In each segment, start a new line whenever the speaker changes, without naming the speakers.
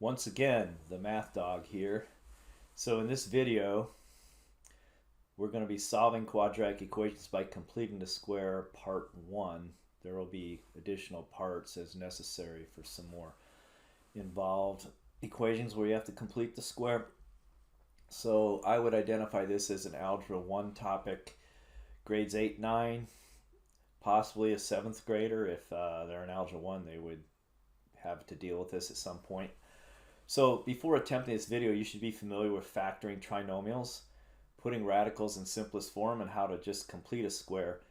Once again, the Math Dog here. So in this video, we're going to be solving quadratic equations by completing the square part 1. There will be additional parts as necessary for some more involved equations where you have to complete the square. So I would identify this as an Algebra 1 topic, grades 8, 9, possibly a 7th grader. If they're in Algebra 1, they would have to deal with this at some point. So before attempting this video, you should be familiar with factoring trinomials, putting radicals in simplest form, and how to just complete a square.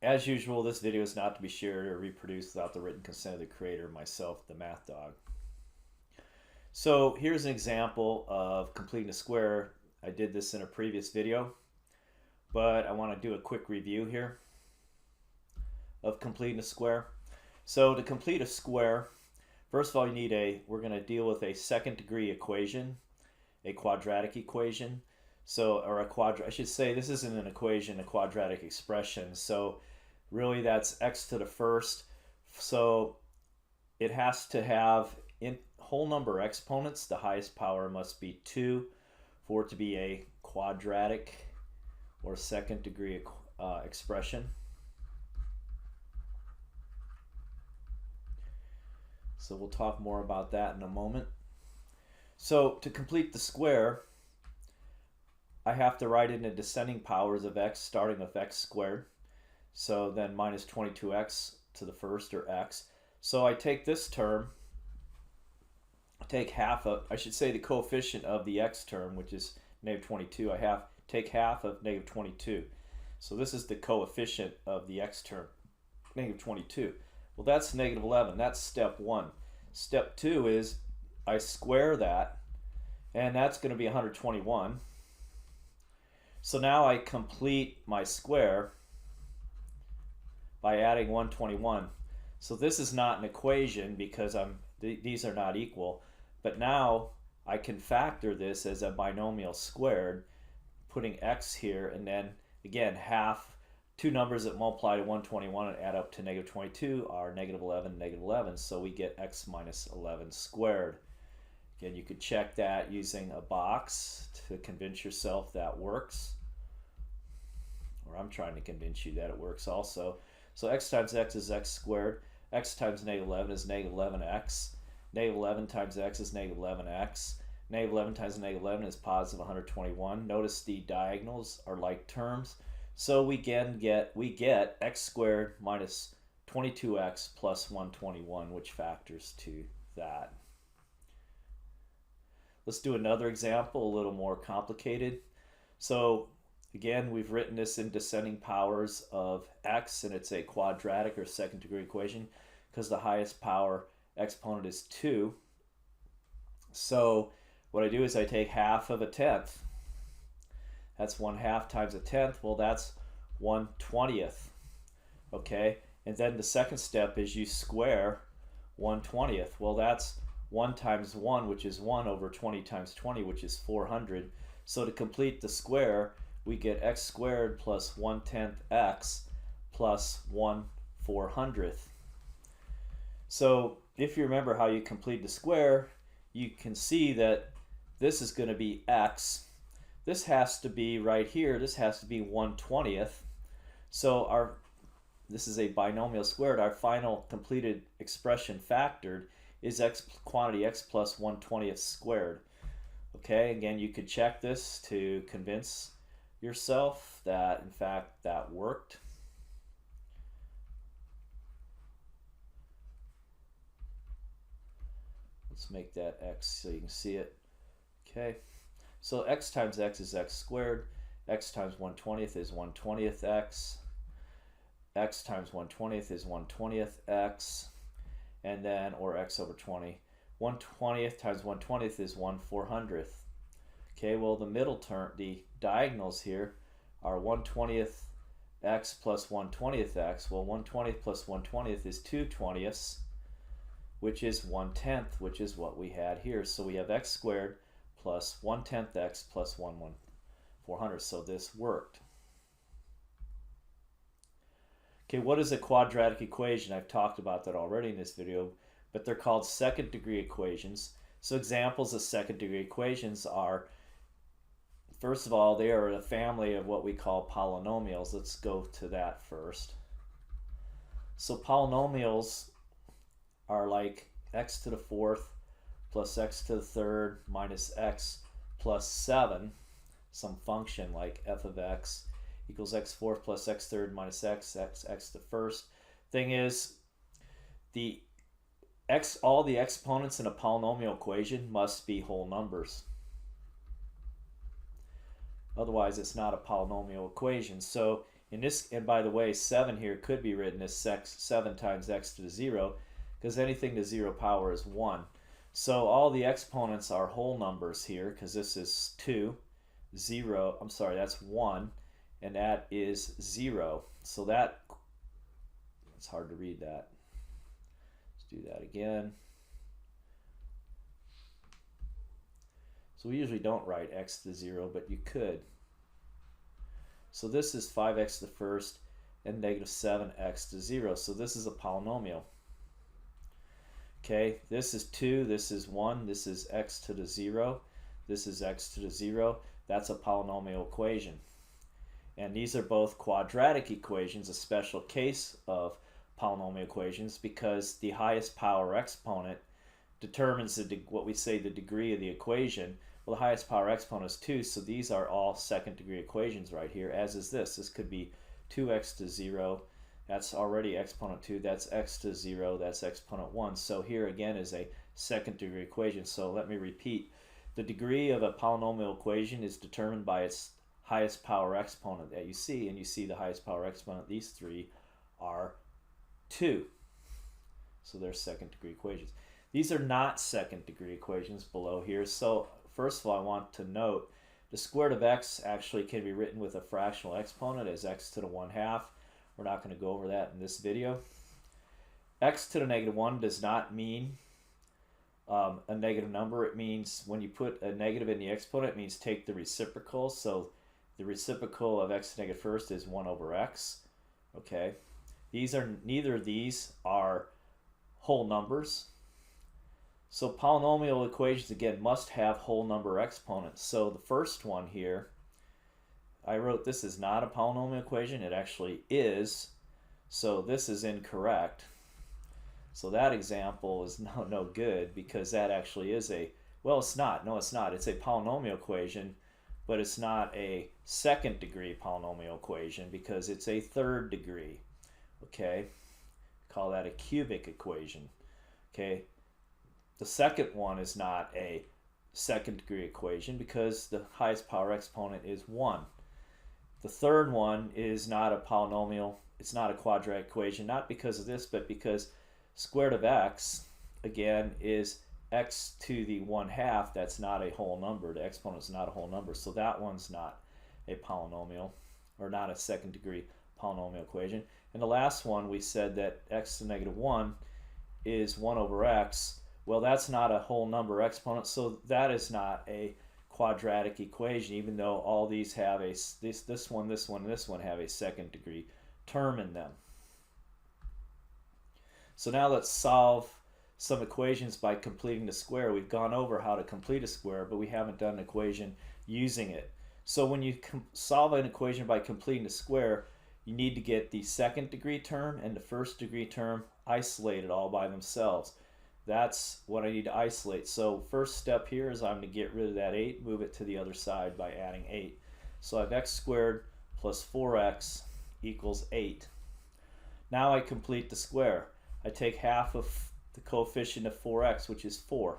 As usual, this video is not to be shared or reproduced without the written consent of the creator, myself, the Math Dog. So here's an example of completing a square. I did this in a previous video, but I want to do a quick review here of completing a square. So to complete a square, first of all, you need we're going to deal with a second degree equation, a quadratic equation. So, or I should say this isn't an equation, a quadratic expression. So really that's x to the first. So it has to have in whole number exponents. The highest power must be 2 for it to be a quadratic or second degree expression. So we'll talk more about that in a moment. So to complete the square, I have to write in the descending powers of x, starting with x squared. So then minus 22x to the first, or x. So I take this term, take half of, I should say the coefficient of the x term, which is negative 22. Take half of negative 22. So this is the coefficient of the x term, negative 22. Well, that's negative 11. That's step 1. Step 2 is I square that, and that's going to be 121. So now I complete my square by adding 121. So this is not an equation because these are not equal. But now I can factor this as a binomial squared, putting x here, and then again half. Two numbers that multiply to 121 and add up to negative 22 are negative 11 and negative 11. So we get x minus 11 squared. Again, you could check that using a box to convince yourself that works. Or I'm trying to convince you that it works also. So x times x is x squared. X times negative 11 is negative 11x. Negative 11 times x is negative 11x. Negative 11 times negative 11 is positive 121. Notice the diagonals are like terms. So we get x squared minus 22x plus 121, which factors to that. Let's do another example, a little more complicated. So again, we've written this in descending powers of x, and it's a quadratic or second degree equation because the highest power exponent is 2. So what I do is I take half of a tenth. That's 1/2 times a tenth. Well, that's 1/20th. Okay, and then the second step is you square 1/20th. Well, that's 1 times 1, which is 1 over 20 times 20, which is 400. So to complete the square, we get x squared plus 1/10 x plus 1/400th. So if you remember how you complete the square, you can see that this is going to be x. This has to be right here. This has to be 1/20th. So this is a binomial squared. Our final completed expression factored is quantity x plus 1/20th squared. Okay, again, you could check this to convince yourself that, in fact, that worked. Let's make that x so you can see it. Okay. So x times x is x squared. X times 1/20th is 1/20th x. X times 1/20th is 1/20th x. And then, or x over 20. 1/20th times 1/20th is 1/400th. Okay, well the middle term, the diagonals here are 1/20th x plus 1/20th x. Well, 1/20th plus 1/20th is 2/20ths, which is 1/10th, which is what we had here. So we have x squared plus 1/10 x plus 1/400. So this worked. Okay, what is a quadratic equation? I've talked about that already in this video, but they're called second degree equations. So examples of second degree equations are, first of all, they are a family of what we call polynomials. Let's go to that first. So polynomials are like x to the fourth plus x to the third minus x plus 7, some function like f of x equals x fourth plus x third minus x to the first. Thing is, all the exponents in a polynomial equation must be whole numbers. Otherwise, it's not a polynomial equation. So in this, and by the way, 7 here could be written as 7 times x to the 0, because anything to 0 power is 1. So all the exponents are whole numbers here, because this is 2, 0, I'm sorry, that's 1, and that is 0. So it's hard to read that. Let's do that again. So we usually don't write x to 0, but you could. So this is 5x to the first and negative 7x to 0. So this is a polynomial. Okay, this is 2, this is 1, this is x to the 0, this is x to the 0. That's a polynomial equation. And these are both quadratic equations, a special case of polynomial equations, because the highest power exponent determines what we say the degree of the equation. Well, the highest power exponent is 2, so these are all second degree equations right here, as is this. This could be 2x to 0, that's already exponent 2, that's x to 0, that's exponent 1. So here again is a second degree equation. So let me repeat. The degree of a polynomial equation is determined by its highest power exponent that you see, and you see the highest power exponent, these three, are 2. So they're second degree equations. These are not second degree equations below here. So first of all, I want to note the square root of x actually can be written with a fractional exponent as x to the 1/2. We're not going to go over that in this video. X to the negative 1 does not mean a negative number. It means when you put a negative in the exponent, it means take the reciprocal. So the reciprocal of x to the negative first is 1 over x. Okay, neither of these are whole numbers. So polynomial equations again must have whole number exponents. So the first one here, I wrote this is not a polynomial equation. It actually is. So this is incorrect. So that example is no good, because that actually is well, it's not. No, it's not. It's a polynomial equation, but it's not a second degree polynomial equation because it's a third degree. Okay, call that a cubic equation. Okay, the second one is not a second degree equation because the highest power exponent is 1. The third one is not a polynomial. It's not a quadratic equation, not because of this, but because square root of x, again, is x to the 1/2. That's not a whole number. The exponent is not a whole number. So that one's not a polynomial, or not a second degree polynomial equation. And the last one, we said that x to the negative 1 is 1 over x. Well, that's not a whole number exponent, so that is not a quadratic equation, even though all these have this one, and this one have a second degree term in them. So now let's solve some equations by completing the square. We've gone over how to complete a square, but we haven't done an equation using it. So when you solve an equation by completing the square, you need to get the second degree term and the first degree term isolated all by themselves. That's what I need to isolate. So first step here is I'm going to get rid of that 8, move it to the other side by adding 8. So I have x squared plus 4x equals 8. Now I complete the square. I take half of the coefficient of 4x, which is 4,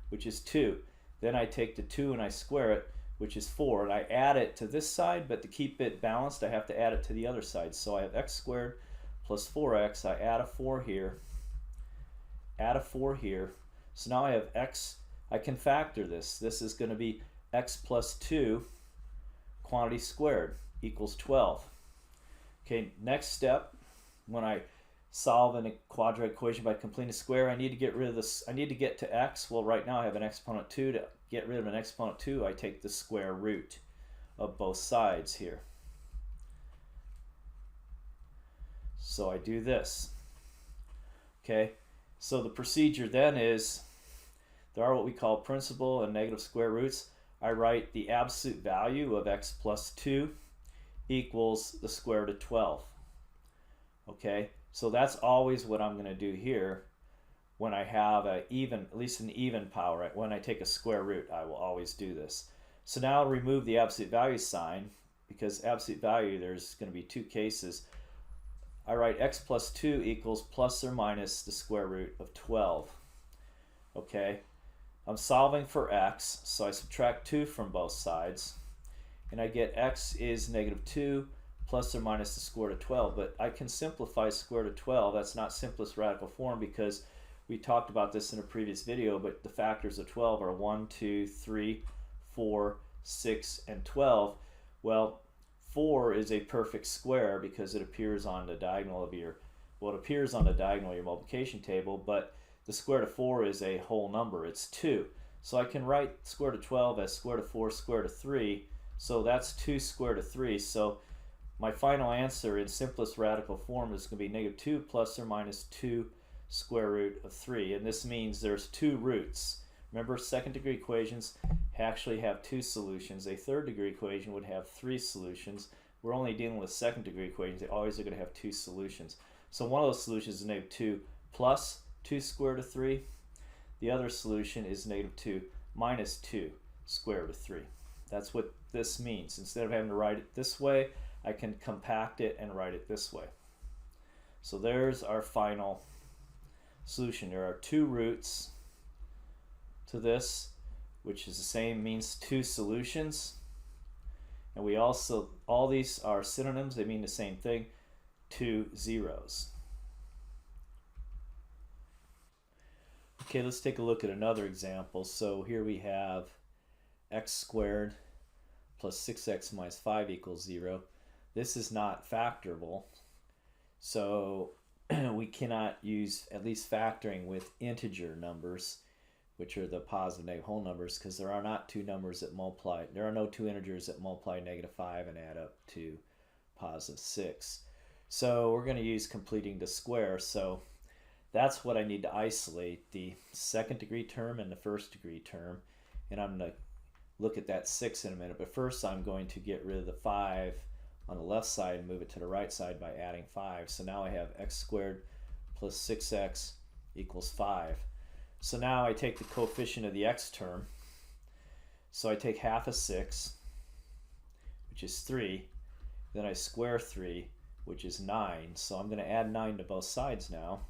which is 2. Then I take the 2 and I square it, which is 4. And I add it to this side, but to keep it balanced, I have to add it to the other side. So I have x squared plus 4x. I add a 4 here. Add a 4 here. So now I have x. I can factor this. This is going to be x plus 2 quantity squared equals 12. Okay, next step, when I solve a quadratic equation by completing a square, I need to get rid of this. I need to get to x. Well, right now I have an exponent 2. To get rid of an exponent 2, I take the square root of both sides here. So I do this. Okay, so the procedure then is there are what we call principal and negative square roots. I write the absolute value of x plus 2 equals the square root of 12. Okay, so that's always what I'm going to do here when I have a even, at least an even power. When I take a square root, I will always do this. So now I'll remove the absolute value sign, because absolute value, there's going to be two cases. I write x plus 2 equals plus or minus the square root of 12. Okay, I'm solving for x, so I subtract 2 from both sides, and I get x is negative 2 plus or minus the square root of 12. But I can simplify square root of 12. That's not simplest radical form, because we talked about this in a previous video, but the factors of 12 are 1, 2, 3, 4, 6, and 12. Well, 4 is a perfect square because it appears on the diagonal of your, well, it appears on the diagonal of your multiplication table, but the square root of 4 is a whole number. It's 2. So I can write square root of 12 as square root of 4 square root of 3. So that's 2 square root of 3. So my final answer in simplest radical form is going to be negative 2 plus or minus 2 square root of 3. And this means there's two roots. Remember, second degree equations actually have two solutions. A third degree equation would have three solutions. We're only dealing with second degree equations. They always are going to have two solutions. So one of those solutions is negative 2 plus 2 square root of 3. The other solution is negative 2 minus 2 square root of 3. That's what this means. Instead of having to write it this way, I can compact it and write it this way. So there's our final solution. There are two roots to this, which is the same, means two solutions. And we also, all these are synonyms, they mean the same thing, two zeros. Okay, let's take a look at another example. So here we have x squared plus 6x minus 5 equals 0. This is not factorable, so we cannot use at least factoring with integer numbers, which are the positive negative whole numbers, because there are not two numbers that multiply. There are no two integers that multiply negative 5 and add up to positive 6. So we're going to use completing the square. So that's what I need to isolate, the second degree term and the first degree term. And I'm going to look at that 6 in a minute. But first I'm going to get rid of the 5 on the left side and move it to the right side by adding 5. So now I have x squared plus 6x equals 5. So now I take the coefficient of the x term. So I take half of 6, which is 3. Then I square 3, which is 9. So I'm going to add 9 to both sides now,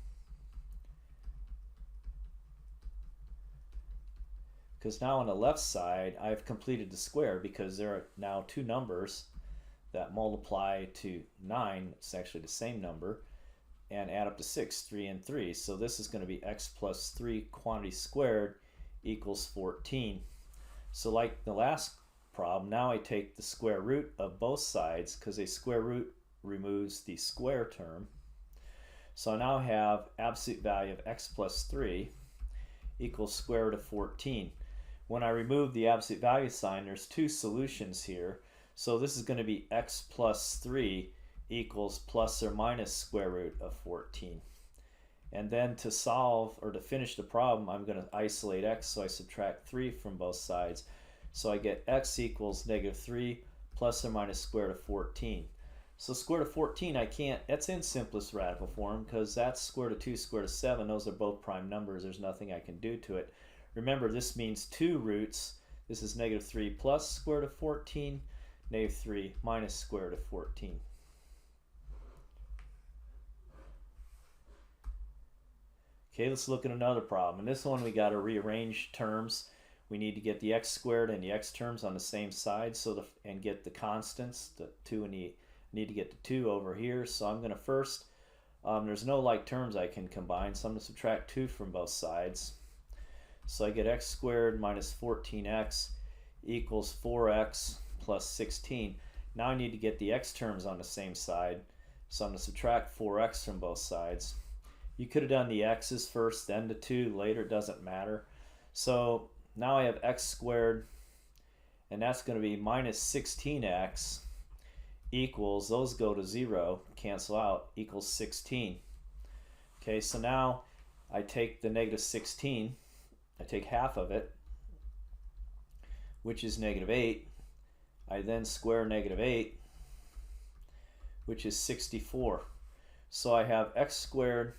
because now on the left side I've completed the square, because there are now two numbers that multiply to 9. It's actually the same number, and add up to 6, 3 and 3. So this is going to be x plus 3 quantity squared equals 14. So like the last problem, now I take the square root of both sides, because a square root removes the square term. So I now have absolute value of x plus 3 equals square root of 14. When I remove the absolute value sign, there's two solutions here. So this is going to be x plus 3 equals plus or minus square root of 14. And then to solve, or to finish the problem, I'm going to isolate x, so I subtract 3 from both sides. So I get x equals negative 3 plus or minus square root of 14. So square root of 14, I can't, that's in simplest radical form, because that's square root of 2, square root of 7. Those are both prime numbers. There's nothing I can do to it. Remember, this means two roots. This is negative 3 plus square root of 14, negative 3 minus square root of 14. Okay, let's look at another problem. In this one, we got to rearrange terms. We need to get the x squared and the x terms on the same side, and get the constants, the 2 and the, need to get the 2 over here. So I'm going to first, there's no like terms I can combine, so I'm going to subtract 2 from both sides. So I get x squared minus 14x equals 4x plus 16. Now I need to get the x terms on the same side, so I'm going to subtract 4x from both sides. You could have done the x's first, then the 2 later, it doesn't matter. So now I have x squared, and that's going to be minus 16x equals, those go to 0, cancel out, equals 16. Okay, so now I take the negative 16 I take half of it, which is negative 8. I then square negative 8, which is 64. So I have x squared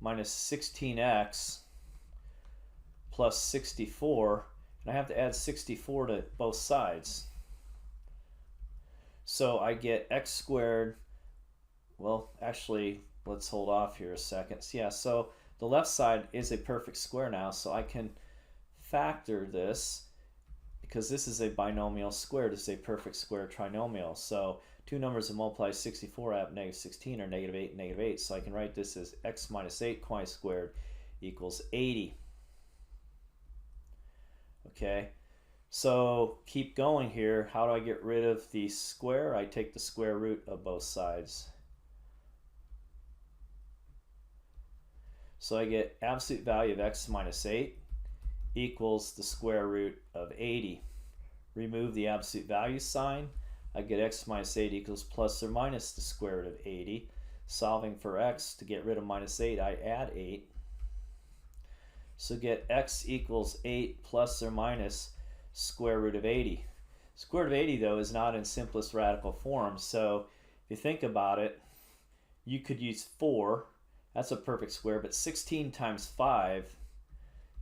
minus 16x plus 64, and I have to add 64 to both sides. So I get x squared, well, actually, let's hold off here a second. So yeah, so the left side is a perfect square now, so I can factor this because this is a binomial square. This is a perfect square trinomial. So two numbers that multiply 64 out of negative 16 are negative 8 and negative 8. So I can write this as x minus 8 quantity squared equals 80. Okay, so keep going here. How do I get rid of the square? I take the square root of both sides. So I get absolute value of x minus 8 equals the square root of 80. Remove the absolute value sign. I get x minus 8 equals plus or minus the square root of 80. Solving for x, to get rid of minus 8, I add 8. So get x equals 8 plus or minus square root of 80. Square root of 80, though, is not in simplest radical form. So if you think about it, you could use 4. That's a perfect square, but 16 times 5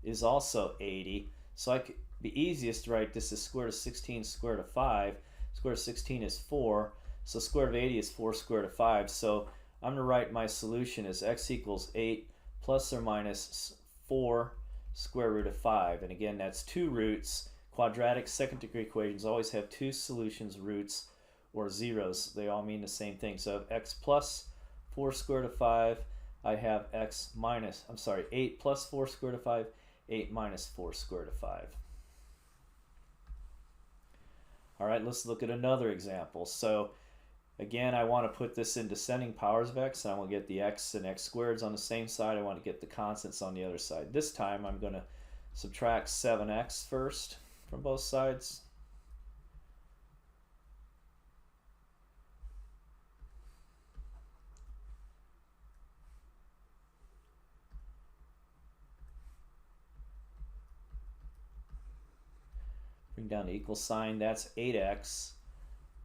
is also 80. So I could be easiest to write this as square root of 16 square root of 5. Square root of 16 is 4. So square root of 80 is 4 square root of 5. So I'm going to write my solution as x equals 8 plus or minus 4 square root of 5. And again, that's two roots. Quadratic second degree equations always have two solutions, roots or zeros. They all mean the same thing. So I have x plus 4 square root of 5. I have x minus, 8 plus 4 square root of 5, 8 minus 4 square root of 5. All right, let's look at another example. So again, I want to put this in descending powers of x, and I want to get the x and x squareds on the same side. I want to get the constants on the other side. This time I'm going to subtract 7x first from both sides. Bring down the equal sign. That's 8x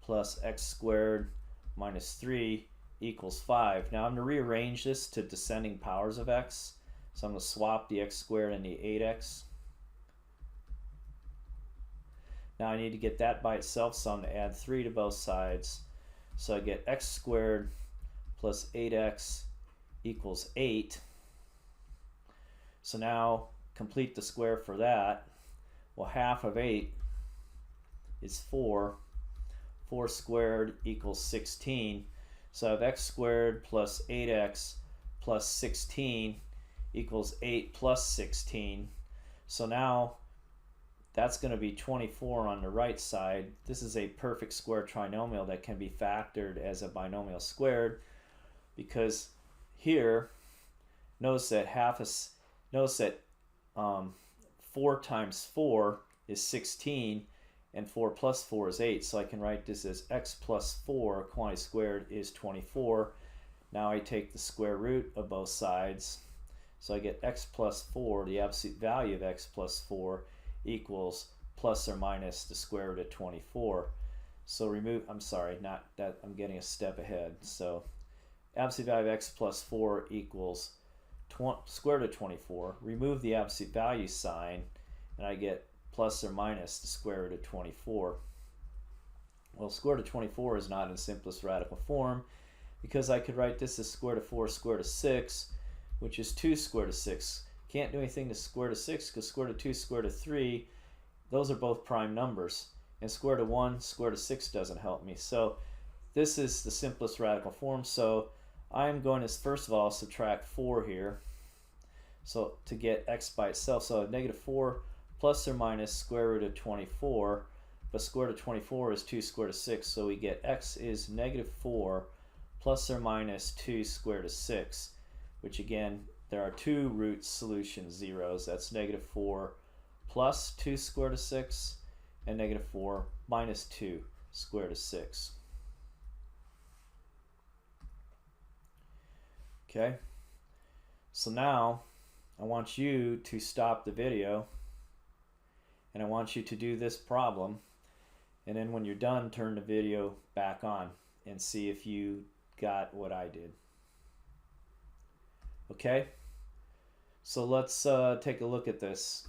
plus x squared minus 3 equals 5. Now I'm going to rearrange this to descending powers of x. So I'm going to swap the x squared and the 8x. Now I need to get that by itself, so I'm going to add 3 to both sides. So I get x squared plus 8x equals 8. So now complete the square for that. Well, half of 8 is 4. 4 squared equals 16. So I have x squared plus 8x plus 16 equals 8 plus 16. So now that's going to be 24 on the right side. This is a perfect square trinomial that can be factored as a binomial squared, because here, notice that 4 times 4 is 16, and 4 plus 4 is 8. So I can write this as x plus 4 quantity squared is 24. Now I take the square root of both sides. So I get x plus 4, the absolute value of x plus 4 equals plus or minus the square root of 24. So remove, I'm sorry, not that, I'm getting a step ahead. So absolute value of x plus 4 equals square root of 24. Remove the absolute value sign, and I get plus or minus the square root of 24. Well, square root of 24 is not in simplest radical form, because I could write this as square root of 4 square root of 6, which is 2 square root of 6. Can't do anything to square root of 6 because square root of 2 square root of 3, those are both prime numbers. And square root of 1 square root of 6 doesn't help me. So this is the simplest radical form. So I'm going to first of all subtract 4 here. So to get x by itself, so I have negative 4 plus or minus square root of 24, but square root of 24 is 2 square root of 6, so we get x is negative 4 plus or minus 2 square root of 6, which again, there are two root solution zeros. That's negative 4 plus 2 square root of 6 and negative 4 minus 2 square root of 6. Okay, so now I want you to stop the video and I want you to do this problem, and then when you're done, turn the video back on and see if you got what I did. Okay, so let's take a look at this.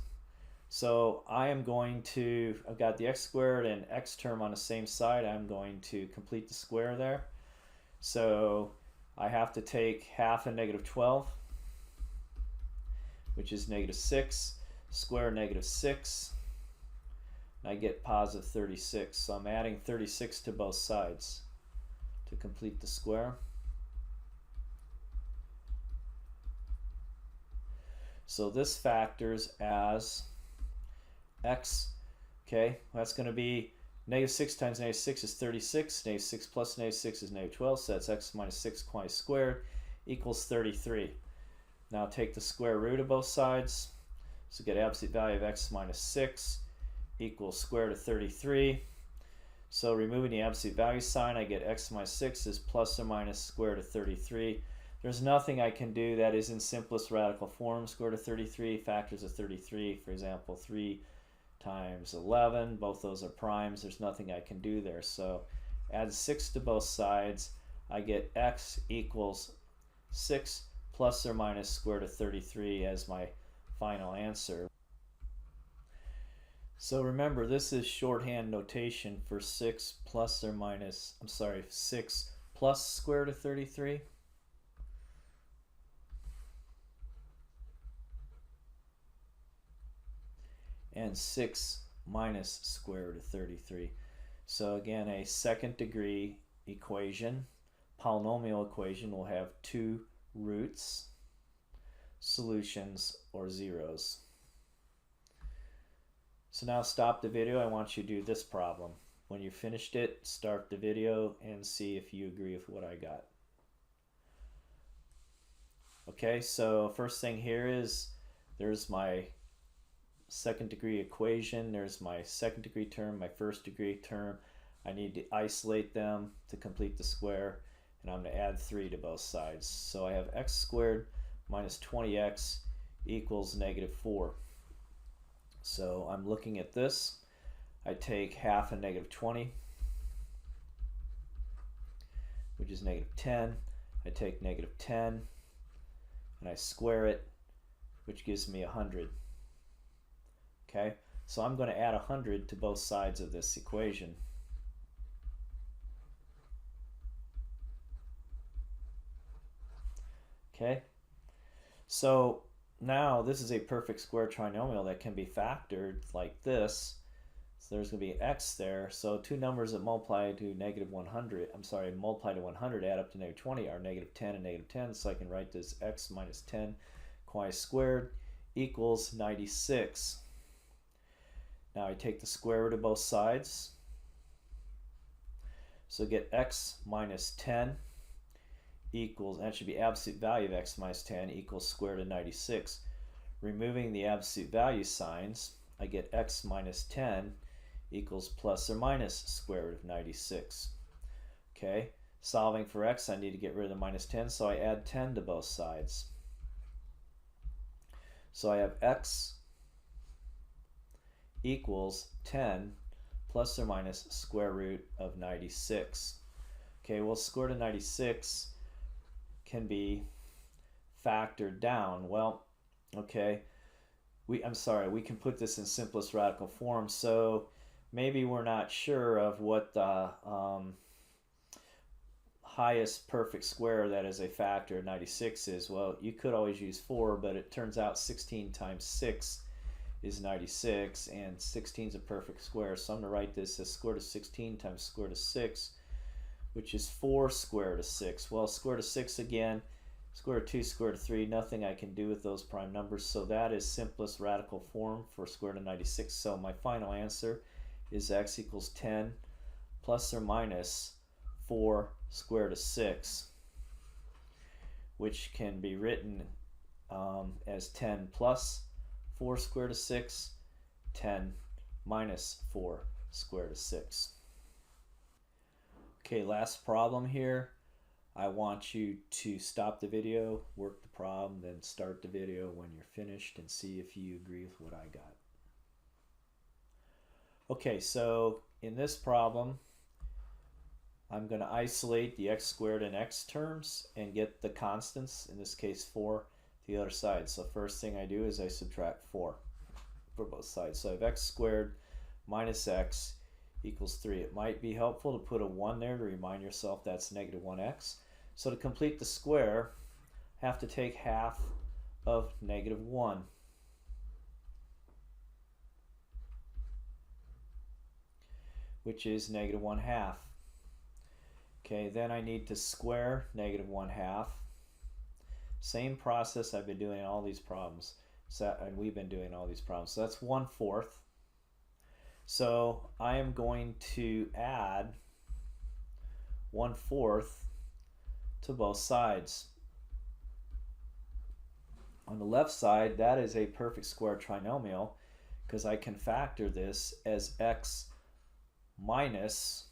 So I've got the x squared and x term on the same side. I'm going to complete the square there. So I have to take half of negative 12, which is negative 6, square negative 6, and I get positive 36. So I'm adding 36 to both sides to complete the square. So this factors as x, okay, that's going to be negative 6 times negative 6 is 36, negative 6 plus negative 6 is negative 12, so that's x minus 6 quantity squared equals 33. Now take the square root of both sides, so get absolute value of x minus 6 equals square root of 33. So removing the absolute value sign, I get x minus 6 is plus or minus square root of 33. There's nothing I can do that is in simplest radical form. Square root of 33, factors of 33, for example, 3 times 11, both those are primes. There's nothing I can do there. So add 6 to both sides, I get x equals 6 plus or minus square root of 33 as my final answer. So remember, this is shorthand notation for 6 plus square root of 33. And 6 minus square root of 33. So again, a second degree equation, polynomial equation, will have two roots, solutions, or zeros. So now stop the video. I want you to do this problem. When you finished it, start the video and see if you agree with what I got. Okay, so first thing here is there's my second degree equation, there's my second degree term, my first degree term. I need to isolate them to complete the square, and I'm going to add 3 to both sides. So I have x squared minus 20x equals negative 4. So I'm looking at this. I take half of negative 20, which is negative 10. I take negative 10 and I square it, which gives me 100. Okay, so I'm going to add 100 to both sides of this equation. Okay, so now this is a perfect square trinomial that can be factored like this. So there's going to be x there. So two numbers that multiply to multiply to 100 add up to negative 20 are negative 10 and negative 10. So I can write this x minus 10 quantity squared equals 96. Now I take the square root of both sides. So get x minus 10 equals, that should be absolute value of x minus 10 equals square root of 96. Removing the absolute value signs, I get x minus 10 equals plus or minus square root of 96. Okay, solving for x, I need to get rid of the minus 10, so I add 10 to both sides. So I have x equals 10 plus or minus square root of 96. Okay, well, square root of 96 can be factored down. Well, okay, we can put this in simplest radical form. So maybe we're not sure of what the highest perfect square that is a factor of 96 is. Well, you could always use 4, but it turns out 16 times 6 is 96, and 16 is a perfect square. So I'm going to write this as square root of 16 times square root of 6, which is 4 square root of 6. Well, square root of 6 again, square root of 2, square root of 3, nothing I can do with those prime numbers. So that is simplest radical form for square root of 96. So my final answer is x equals 10 plus or minus 4 square root of 6, which can be written as 10 plus 4 square root of 6, 10 minus 4 square root of 6. Okay, last problem here. I want you to stop the video, work the problem, then start the video when you're finished and see if you agree with what I got. Okay, so in this problem, I'm going to isolate the x squared and x terms and get the constants, in this case 4, to the other side. So first thing I do is I subtract 4 for both sides. So I have x squared minus x equals 3. It might be helpful to put a 1 there to remind yourself that's negative 1x. So to complete the square, I have to take half of negative 1. Which is negative 1/2. Okay, then I need to square negative 1/2. Same process I've been doing in all these problems. And we've been doing all these problems. So that's 1/4. So I am going to add 1/4 to both sides. On the left side, that is a perfect square trinomial because I can factor this as x minus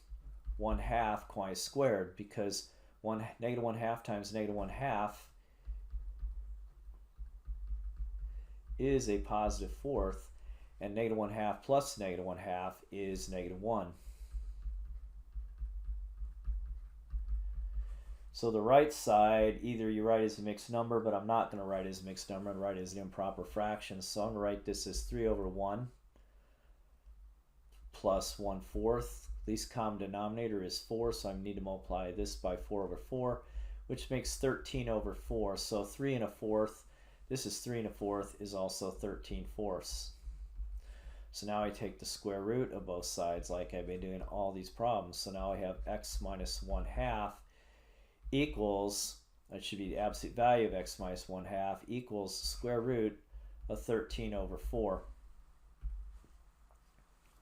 1/2 quantity squared, because negative 1/2 times negative 1/2 is a positive 4th, and negative 1/2 plus negative 1/2 is negative 1. So the right side, either you write as a mixed number, but I'm not going to write as a mixed number, I'm going to write as an improper fraction. So I'm going to write this as 3/1 plus 1/4. Least common denominator is 4, so I need to multiply this by 4/4, which makes 13/4. So 3 1/4, this is 3 1/4, is also 13/4. So now I take the square root of both sides like I've been doing all these problems. So now I have x minus 1/2 equals, that should be the absolute value of x minus 1/2, equals the square root of 13/4.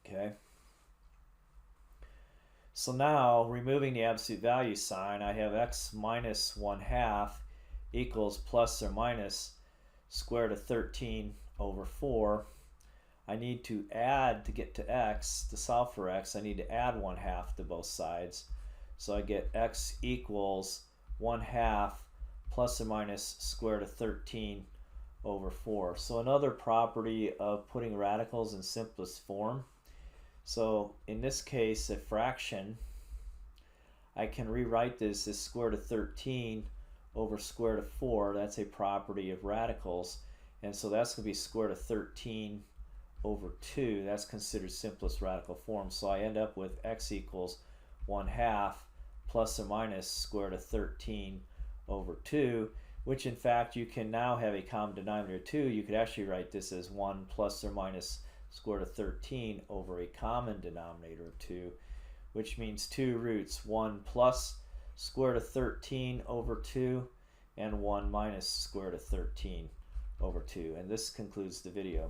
Okay. So now, removing the absolute value sign, I have x minus 1/2 equals plus or minus square root of 13/4. I need to add, to get to x, to solve for x, I need to add 1/2 to both sides. So I get x equals 1/2 plus or minus square root of 13/4. So another property of putting radicals in simplest form. So in this case, a fraction, I can rewrite this as square root of 13 over square root of 4. That's a property of radicals. And so that's going to be square root of 13/2. That's considered simplest radical form. So I end up with x equals 1/2 plus or minus square root of 13/2, which in fact you can now have a common denominator 2. You could actually write this as 1 plus or minus square root of 13 over a common denominator of 2, which means 2 roots, 1 plus square root of 13/2 and 1 minus square root of 13/2. And this concludes the video.